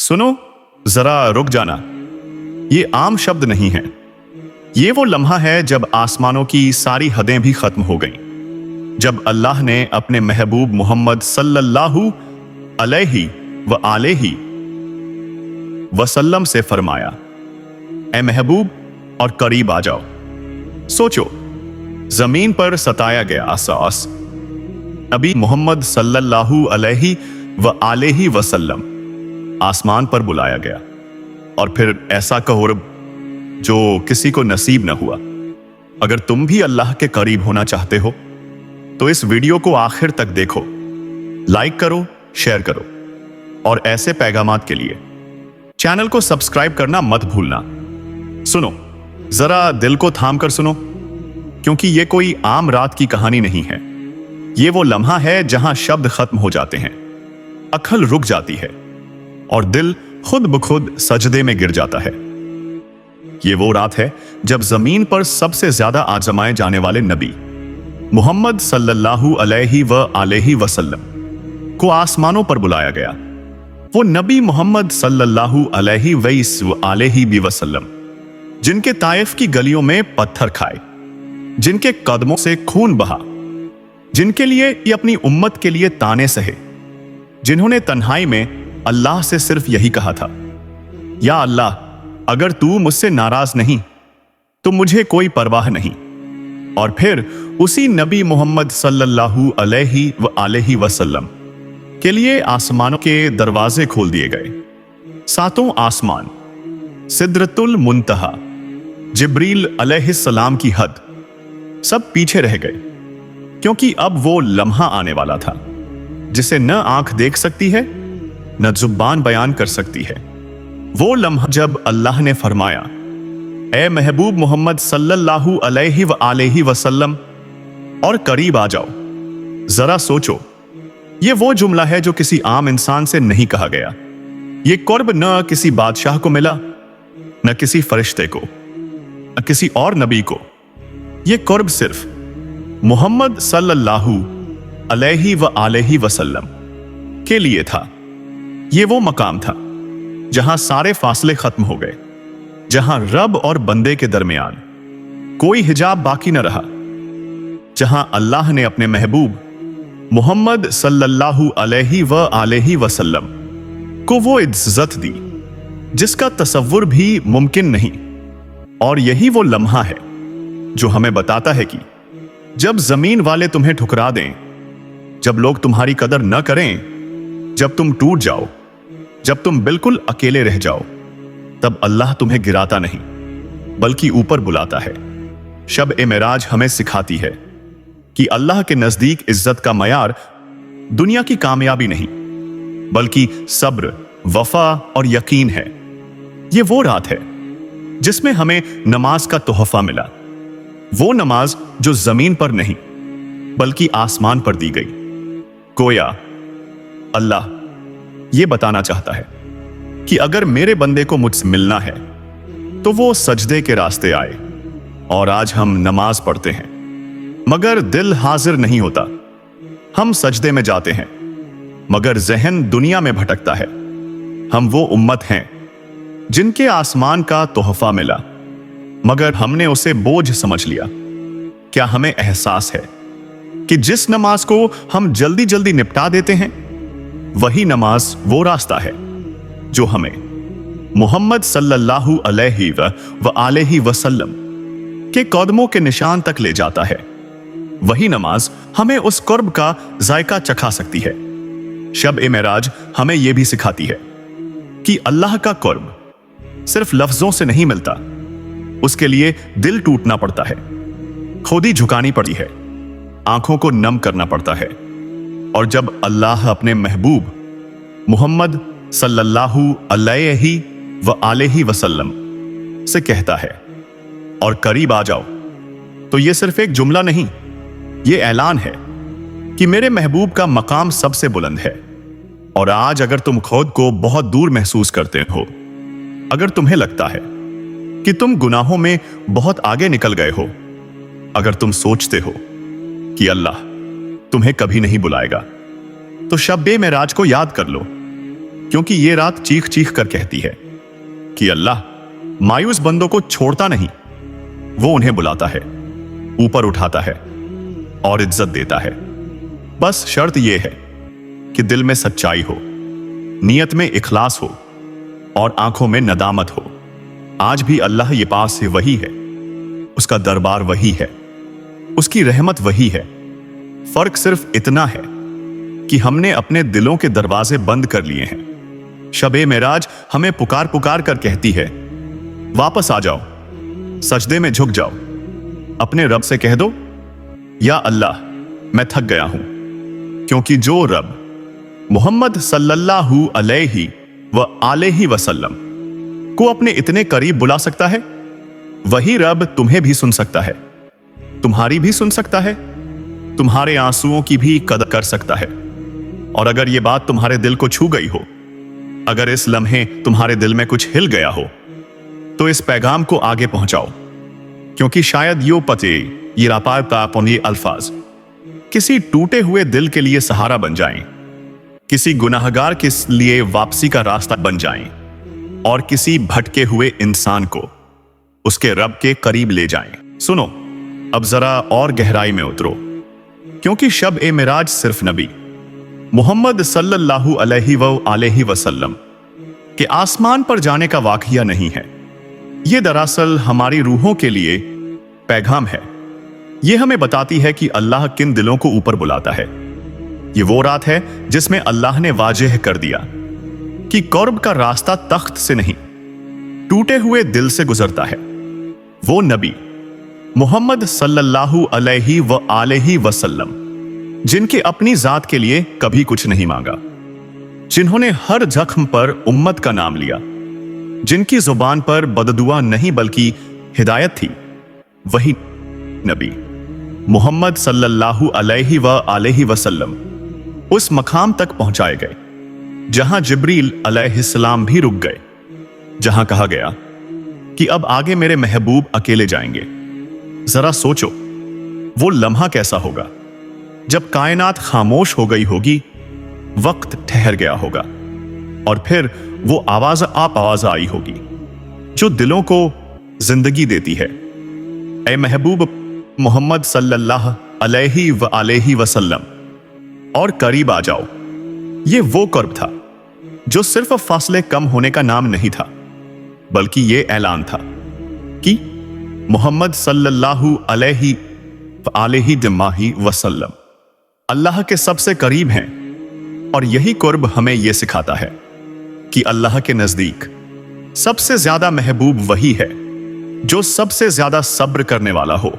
सुनो, जरा रुक जाना। ये आम शब्द नहीं है। ये वो लम्हा है जब आसमानों की सारी हदें भी खत्म हो गईं, जब अल्लाह ने अपने महबूब मोहम्मद सल्लल्लाहु अलैहि व आलेही वसल्लम से फरमाया, ए महबूब और करीब आ जाओ। सोचो, जमीन पर सताया गया असास नबी मोहम्मद सल्लल्लाहु अलैहि व आलेही वसल्लम आसमान पर बुलाया गया, और फिर ऐसा कुर्ब जो किसी को नसीब न हुआ। अगर तुम भी अल्लाह के करीब होना चाहते हो तो इस वीडियो को आखिर तक देखो, लाइक करो, शेयर करो, और ऐसे पैगामात के लिए चैनल को सब्सक्राइब करना मत भूलना। सुनो, जरा दिल को थाम कर सुनो, क्योंकि ये कोई आम रात की कहानी नहीं है। ये वो लम्हा है जहां शब्द खत्म हो जाते हैं, अक्ल रुक जाती है और दिल खुद ब खुद सजदे में गिर जाता है। ये वो रात है जब जमीन पर सबसे ज्यादा आजमाए जाने वाले नबी मोहम्मद सल्लल्लाहु अलैहि व आलेही वसल्लम को आसमानों पर बुलाया गया। वो नबी मोहम्मद सल्लल्लाहु अलैहि व आलेही वसल्लम जिनके ताइफ की गलियों में पत्थर खाए, जिनके कदमों से खून बहा, जिनके लिए ये अपनी उम्मत के लिए ताने सहे, जिन्होंने तन्हाई में अल्लाह से सिर्फ यही कहा था, या अल्लाह, अगर तू मुझसे नाराज नहीं तो मुझे कोई परवाह नहीं। और फिर उसी नबी मोहम्मद सल्लल्लाहु अलैहि व आलेही वसल्लम के लिए आसमानों के दरवाजे खोल दिए गए। सातों आसमान, सिदरतुल मुंतहा, जिब्रील अलैहिस्सलाम की हद, सब पीछे रह गए, क्योंकि अब वो लम्हा आने वाला था जिसे न आंख देख सकती है न जुबान बयान कर सकती है। वो लम्हा जब अल्लाह ने फरमाया, ए महबूब मोहम्मद सल्लल्लाहु अलैहि व आलेही वसल्लम और करीब आ जाओ। जरा सोचो, ये वो जुमला है जो किसी आम इंसान से नहीं कहा गया। ये कुर्ब न किसी बादशाह को मिला, न किसी फरिश्ते को, न किसी और नबी को। ये कुर्ब सिर्फ मोहम्मद सल्लल्लाहु अलैहि व आलेही वसल्लम के लिए था। ये वो मकाम था जहां सारे फासले खत्म हो गए, जहां रब और बंदे के दरमियान कोई हिजाब बाकी न रहा, जहां अल्लाह ने अपने महबूब मोहम्मद सल्लल्लाहु अलैहि व आलेही वसल्लम को वो इज्जत दी जिसका तसव्वुर भी मुमकिन नहीं। और यही वो लम्हा है जो हमें बताता है कि जब जमीन वाले तुम्हें ठुकरा दें, जब लोग तुम्हारी कदर न करें, जब तुम टूट जाओ, जब तुम बिल्कुल अकेले रह जाओ, तब अल्लाह तुम्हें गिराता नहीं बल्कि ऊपर बुलाता है। शब ए मेराज हमें सिखाती है कि अल्लाह के नजदीक इज्जत का मयार दुनिया की कामयाबी नहीं बल्कि सब्र, वफा और यकीन है। ये वो रात है जिसमें हमें नमाज का तोहफा मिला, वो नमाज जो जमीन पर नहीं बल्कि आसमान पर दी गई। गोया अल्लाह ये बताना चाहता है कि अगर मेरे बंदे को मुझसे मिलना है तो वो सजदे के रास्ते आए। और आज हम नमाज पढ़ते हैं मगर दिल हाजिर नहीं होता। हम सजदे में जाते हैं मगर जहन दुनिया में भटकता है। हम वो उम्मत हैं जिनके आसमान का तोहफा मिला मगर हमने उसे बोझ समझ लिया। क्या हमें एहसास है कि जिस नमाज को हम जल्दी जल्दी निपटा देते हैं वही नमाज वो रास्ता है जो हमें मोहम्मद सल्लल्लाहु अलैहि व आलेही वसल्लम के कदमों के निशान तक ले जाता है। वही नमाज हमें उस कुर्ब का जायका चखा सकती है। शब ए मेराज हमें यह भी सिखाती है कि अल्लाह का कुर्ब सिर्फ लफ्जों से नहीं मिलता, उसके लिए दिल टूटना पड़ता है, खुद ही झुकानी पड़ती है, आंखों को नम करना पड़ता है। और जब अल्लाह अपने महबूब मोहम्मद सल्लल्लाहु अलैहि व आलेही वसल्लम से कहता है और करीब आ जाओ, तो यह सिर्फ एक जुमला नहीं, यह ऐलान है कि मेरे महबूब का मकाम सबसे बुलंद है। और आज अगर तुम खुद को बहुत दूर महसूस करते हो, अगर तुम्हें लगता है कि तुम गुनाहों में बहुत आगे निकल गए हो, अगर तुम सोचते हो कि अल्लाह तुम्हें कभी नहीं बुलाएगा, तो शब-ए-मेराज को याद कर लो क्योंकि ये रात चीख चीख कर कहती है कि अल्लाह मायूस बंदों को छोड़ता नहीं, वो उन्हें बुलाता है, ऊपर उठाता है और इज्जत देता है। बस शर्त यह है कि दिल में सच्चाई हो, नियत में इखलास हो और आंखों में नदामत हो। आज भी अल्लाह ये पास से वही है, उसका दरबार वही है, उसकी रहमत वही है। फर्क सिर्फ इतना है कि हमने अपने दिलों के दरवाजे बंद कर लिए हैं। शबे मेराज हमें पुकार पुकार कर कहती है, वापस आ जाओ, सजदे में झुक जाओ, अपने रब से कह दो, या अल्लाह मैं थक गया हूं। क्योंकि जो रब मोहम्मद सल्लल्लाहु अलैहि व आलैहि वसल्लम को अपने इतने करीब बुला सकता है, वही रब तुम्हें भी सुन सकता है, तुम्हारी भी सुन सकता है, तुम्हारे आंसुओं की भी कदर कर सकता है। और अगर ये बात तुम्हारे दिल को छू गई हो, अगर इस लम्हे तुम्हारे दिल में कुछ हिल गया हो, तो इस पैगाम को आगे पहुंचाओ, क्योंकि शायद यो पते ये रापाता ये अल्फाज किसी टूटे हुए दिल के लिए सहारा बन जाएं, किसी गुनाहगार के लिए वापसी का रास्ता बन जाएं और किसी भटके हुए इंसान को उसके रब के करीब ले जाएं। सुनो, अब जरा और गहराई में उतरो, क्योंकि शब ए मिराज सिर्फ नबी मोहम्मद सल्लल्लाहु अलैहि वसल्लम के आसमान पर जाने का वाकया नहीं है। यह दरअसल हमारी रूहों के लिए पैगाम है। यह हमें बताती है कि अल्लाह किन दिलों को ऊपर बुलाता है। यह वो रात है जिसमें अल्लाह ने वाज़ेह कर दिया कि कर्ब का रास्ता तख्त से नहीं, टूटे हुए दिल से गुजरता है। वो नबी मोहम्मद सल्लल्लाहु अलैहि वसल्लम जिनके अपनी जात के लिए कभी कुछ नहीं मांगा, जिन्होंने हर जख्म पर उम्मत का नाम लिया, जिनकी जुबान पर बददुआ नहीं बल्कि हिदायत थी, वही नबी मोहम्मद सल्लल्लाहु अलैहि वसल्लम उस मकाम तक पहुंचाए गए जहां जिब्रील अलैहिस्सलाम भी रुक गए, जहां कहा गया कि अब आगे मेरे महबूब अकेले जाएंगे। जरा सोचो, वो लम्हा कैसा होगा जब कायनात खामोश हो गई होगी, वक्त ठहर गया होगा और फिर वो आवाज आई होगी जो दिलों को जिंदगी देती है। ऐ महबूब मोहम्मद सल्लल्लाहु अलैहि वसल्लम और करीब आ जाओ। ये वो कर्ब था जो सिर्फ फासले कम होने का नाम नहीं था, बल्कि ये ऐलान था कि मोहम्मद सल्लल्लाहु अलैहि वसल्लम अल्लाह के सबसे करीब हैं। और यही कुर्ब हमें यह सिखाता है कि अल्लाह के नजदीक सबसे ज्यादा महबूब वही है जो सबसे ज्यादा सब्र करने वाला हो,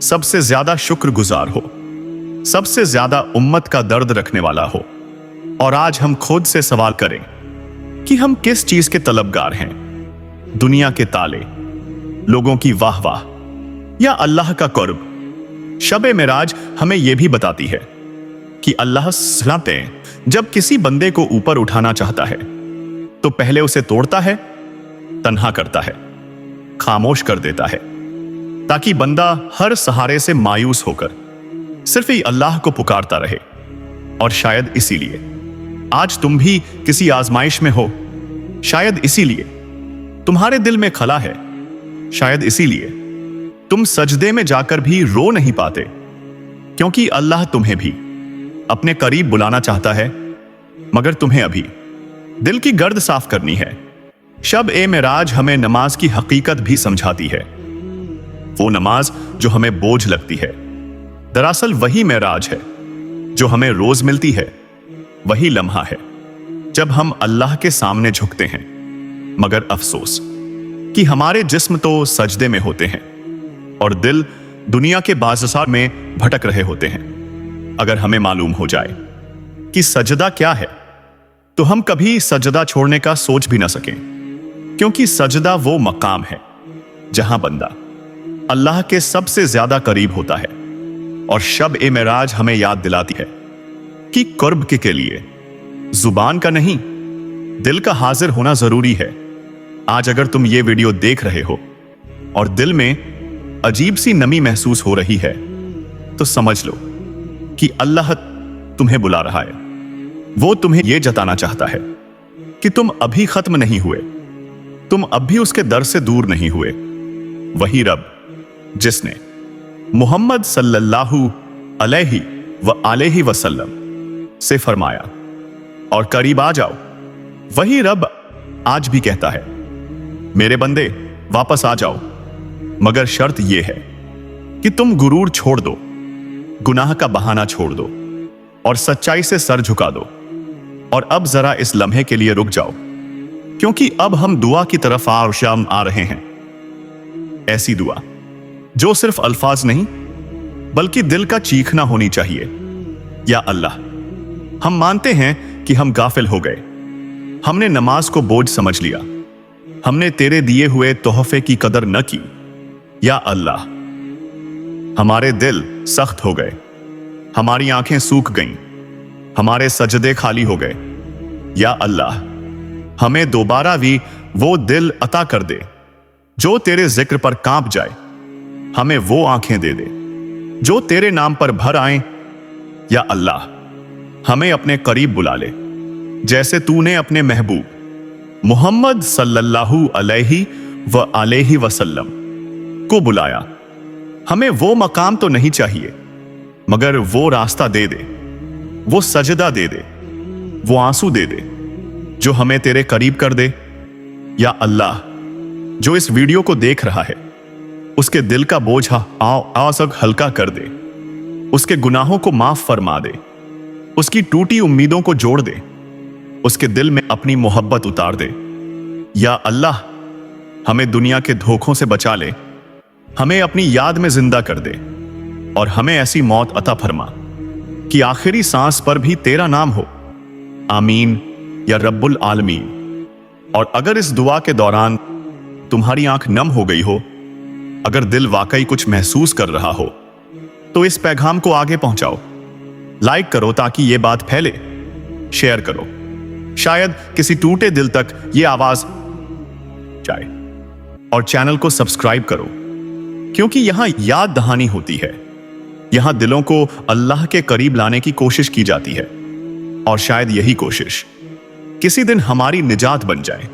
सबसे ज्यादा शुक्रगुजार हो, सबसे ज्यादा उम्मत का दर्द रखने वाला हो। और आज हम खुद से सवाल करें कि हम किस चीज के तलबगार हैं, दुनिया के ताले, लोगों की वाह वाह, या अल्लाह का कुर्ब। शबे मिराज हमें यह भी बताती है कि अल्लाह जब किसी बंदे को ऊपर उठाना चाहता है तो पहले उसे तोड़ता है, तन्हा करता है, खामोश कर देता है, ताकि बंदा हर सहारे से मायूस होकर सिर्फ ही अल्लाह को पुकारता रहे। और शायद इसीलिए आज तुम भी किसी आजमाइश में हो, शायद इसीलिए तुम्हारे दिल में खला है, शायद इसीलिए तुम सजदे में जाकर भी रो नहीं पाते, क्योंकि अल्लाह तुम्हें भी अपने करीब बुलाना चाहता है, मगर तुम्हें अभी दिल की गर्द साफ करनी है। शब ए मिराज हमें नमाज की हकीकत भी समझाती है। वो नमाज जो हमें बोझ लगती है, दरअसल वही मिराज है जो हमें रोज मिलती है। वही लम्हा है जब हम अल्लाह के सामने झुकते हैं, मगर अफसोस कि हमारे जिस्म तो सजदे में होते हैं और दिल दुनिया के बाज़ार में भटक रहे होते हैं। अगर हमें मालूम हो जाए कि सजदा क्या है, तो हम कभी सजदा छोड़ने का सोच भी ना सकें, क्योंकि सजदा वो मकाम है जहां बंदा अल्लाह के सबसे ज्यादा करीब होता है। और शब ए मिराज हमें याद दिलाती है कि कुर्ब के लिए जुबान का नहीं, दिल का हाजिर होना जरूरी है। आज अगर तुम ये वीडियो देख रहे हो और दिल में अजीब सी नमी महसूस हो रही है, तो समझ लो कि अल्लाह तुम्हें बुला रहा है। वो तुम्हें यह जताना चाहता है कि तुम अभी खत्म नहीं हुए, तुम अब भी उसके दर से दूर नहीं हुए। वही रब जिसने मोहम्मद सल्लल्लाहु अलैहि वसल्लम से फरमाया और करीब आ जाओ, वही रब आज भी कहता है, मेरे बंदे वापस आ जाओ, मगर शर्त यह है कि तुम गुरूर छोड़ दो, गुनाह का बहाना छोड़ दो और सच्चाई से सर झुका दो। और अब जरा इस लम्हे के लिए रुक जाओ, क्योंकि अब हम दुआ की तरफ आ रहे हैं। ऐसी दुआ जो सिर्फ अल्फाज नहीं बल्कि दिल का चीखना होनी चाहिए। या अल्लाह, हम मानते हैं कि हम गाफिल हो गए, हमने नमाज को बोझ समझ लिया, हमने तेरे दिए हुए तोहफे की कदर न की। या अल्लाह, हमारे दिल सख्त हो गए, हमारी आंखें सूख गईं, हमारे सजदे खाली हो गए। या अल्लाह, हमें दोबारा भी वो दिल अता कर दे जो तेरे जिक्र पर कांप जाए, हमें वो आंखें दे दे जो तेरे नाम पर भर आए। या अल्लाह, हमें अपने करीब बुला ले, जैसे तूने अपने महबूब मोहम्मद सल्लल्लाहु अलैहि वसल्लम को बुलाया। हमें वो मकाम तो नहीं चाहिए, मगर वो रास्ता दे दे, वो सजदा दे दे, वो आंसू दे दे जो हमें तेरे करीब कर दे। या अल्लाह, जो इस वीडियो को देख रहा है उसके दिल का बोझ आज हल्का कर दे, उसके गुनाहों को माफ फरमा दे, उसकी टूटी उम्मीदों को जोड़ दे, उसके दिल में अपनी मोहब्बत उतार दे। या अल्लाह, हमें दुनिया के धोखों से बचा ले, हमें अपनी याद में जिंदा कर दे और हमें ऐसी मौत अता फरमा कि आखिरी सांस पर भी तेरा नाम हो। आमीन या रब्बुल आलमीन। और अगर इस दुआ के दौरान तुम्हारी आंख नम हो गई हो, अगर दिल वाकई कुछ महसूस कर रहा हो, तो इस पैगाम को आगे पहुंचाओ, लाइक करो ताकि यह बात फैले, शेयर करो, शायद किसी टूटे दिल तक यह आवाज जाए। और चैनल को सब्सक्राइब करो, क्योंकि यहां याद दहानी होती है, यहां दिलों को अल्लाह के करीब लाने की कोशिश की जाती है, और शायद यही कोशिश किसी दिन हमारी निजात बन जाए।